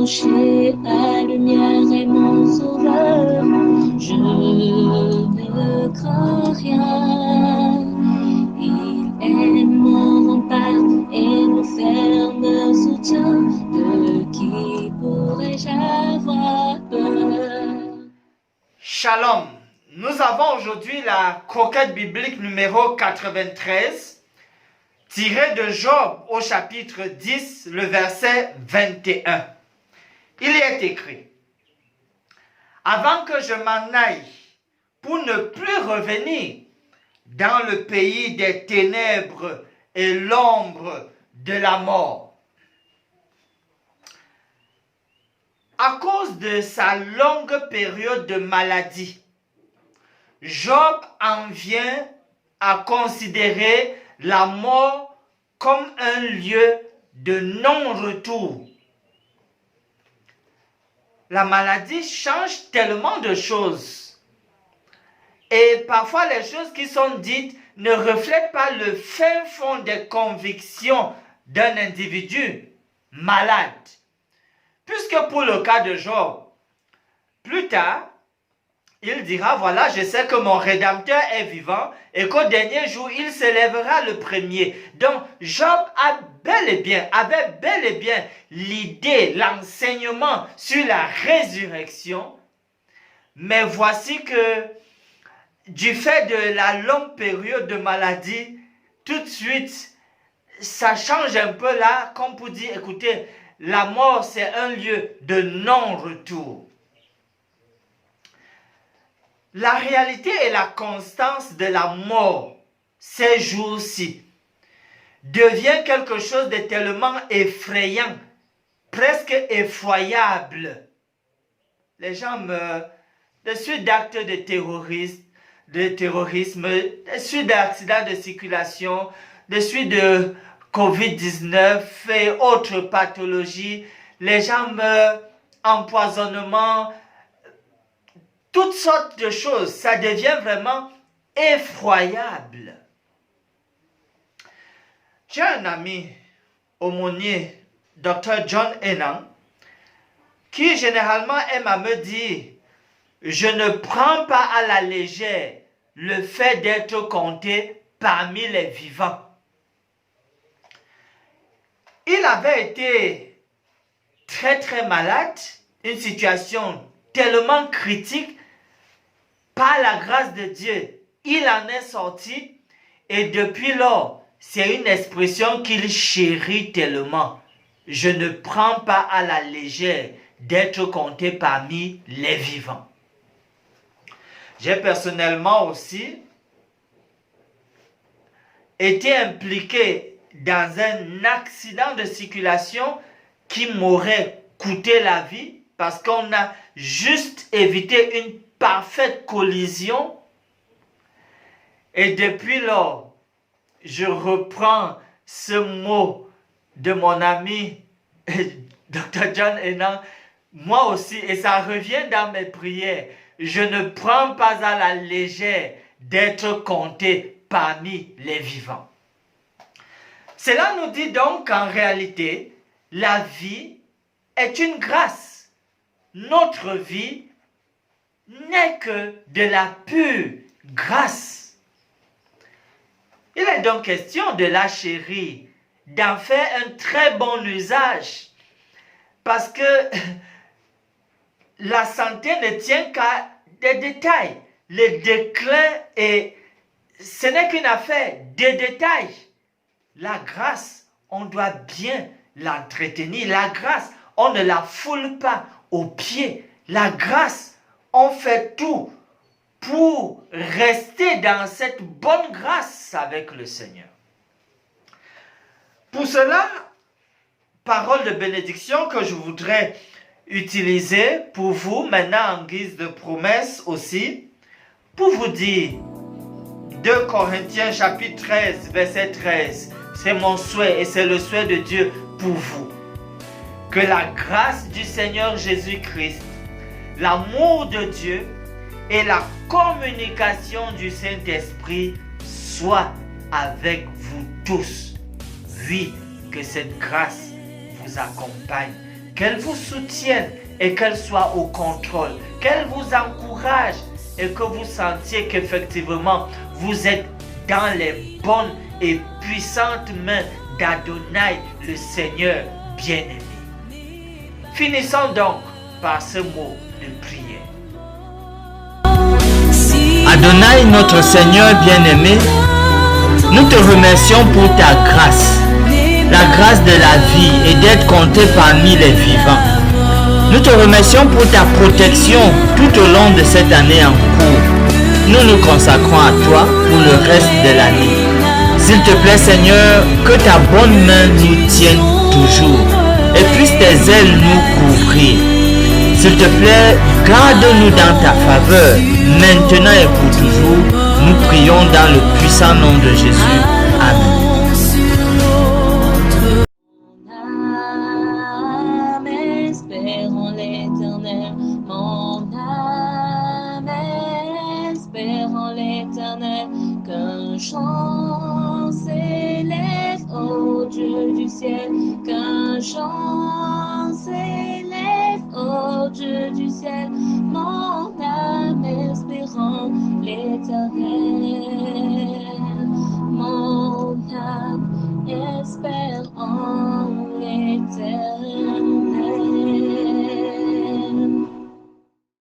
approcher, la lumière est mon sauveur. Je ne crains rien. Il est mon rempart et mon ferme soutien. De qui pourrais-je avoir peur? Shalom. Nous avons aujourd'hui la croquette biblique numéro 93, tirée de Job au chapitre 10, le verset 21. Il y est écrit: avant que je m'en aille, pour ne plus revenir dans le pays des ténèbres et l'ombre de la mort. À cause de sa longue période de maladie, Job en vient à considérer la mort comme un lieu de non-retour. La maladie change tellement de choses. Et parfois, les choses qui sont dites ne reflètent pas le fin fond des convictions d'un individu malade. Puisque pour le cas de Job, plus tard, il dira, voilà, je sais que mon Rédempteur est vivant et qu'au dernier jour, il s'élèvera le premier. Donc, Job avait bel et bien l'idée, l'enseignement sur la résurrection. Mais voici que, du fait de la longue période de maladie, tout de suite, ça change un peu là, comme pour dire, écoutez, la mort, c'est un lieu de non-retour. La réalité et la constance de la mort, ces jours-ci, devient quelque chose de tellement effrayant, presque effroyable. Les gens meurent de suite d'actes de terrorisme, de suite d'accidents de circulation, de suite de Covid-19 et autres pathologies. Les gens meurent, empoisonnement, toutes sortes de choses. Ça devient vraiment effroyable. J'ai un ami aumônier, Dr. John Enan, qui généralement aime à me dire: je ne prends pas à la légère le fait d'être compté parmi les vivants. Il avait été très malade, une situation tellement critique. Par la grâce de Dieu, il en est sorti et depuis lors, c'est une expression qu'il chérit tellement. Je ne prends pas à la légère d'être compté parmi les vivants. J'ai personnellement aussi été impliqué dans un accident de circulation qui m'aurait coûté la vie parce qu'on a juste évité une parfaite collision. Et depuis lors, je reprends ce mot de mon ami Dr. John Enan, moi aussi, et ça revient dans mes prières. Je ne prends pas à la légère d'être compté parmi les vivants. Cela nous dit donc qu'en réalité, la vie est une grâce. Notre vie n'est que de la pure grâce. Il est donc question de la chérir, d'en faire un très bon usage, parce que la santé ne tient qu'à des détails. Le déclin, ce n'est qu'une affaire de détails. La grâce, on doit bien l'entretenir. La grâce, on ne la foule pas aux pieds. La grâce, on fait tout pour rester dans cette bonne grâce avec le Seigneur. Pour cela, parole de bénédiction que je voudrais utiliser pour vous, maintenant en guise de promesse aussi, pour vous dire, 2 Corinthiens chapitre 13, verset 13, c'est mon souhait et c'est le souhait de Dieu pour vous. Que la grâce du Seigneur Jésus-Christ, l'amour de Dieu et la communication du Saint-Esprit soient avec vous tous. Oui, que cette grâce vous accompagne qu'elle vous soutienne et qu'elle soit au contrôle, qu'elle vous encourage et que vous sentiez qu'effectivement vous êtes dans les bonnes et puissantes mains d'Adonai, le Seigneur bien-aimé. Finissons donc par ce mot de prière. Adonai, notre Seigneur bien-aimé, nous te remercions pour ta grâce, la grâce de la vie et d'être compté parmi les vivants. Nous te remercions pour ta protection tout au long de cette année en cours. Nous nous consacrons à toi pour le reste de l'année. S'il te plaît Seigneur, que ta bonne main nous tienne toujours et puisse tes ailes nous couvrir. S'il te plaît, garde-nous dans ta faveur, maintenant et pour toujours. Nous prions dans le puissant nom de Jésus. Amen. Mon âme espère en l'Éternel, mon âme espère en l'Éternel, qu'un chant s'élève au Dieu du ciel, qu'un chant s'élève au Dieu du ciel,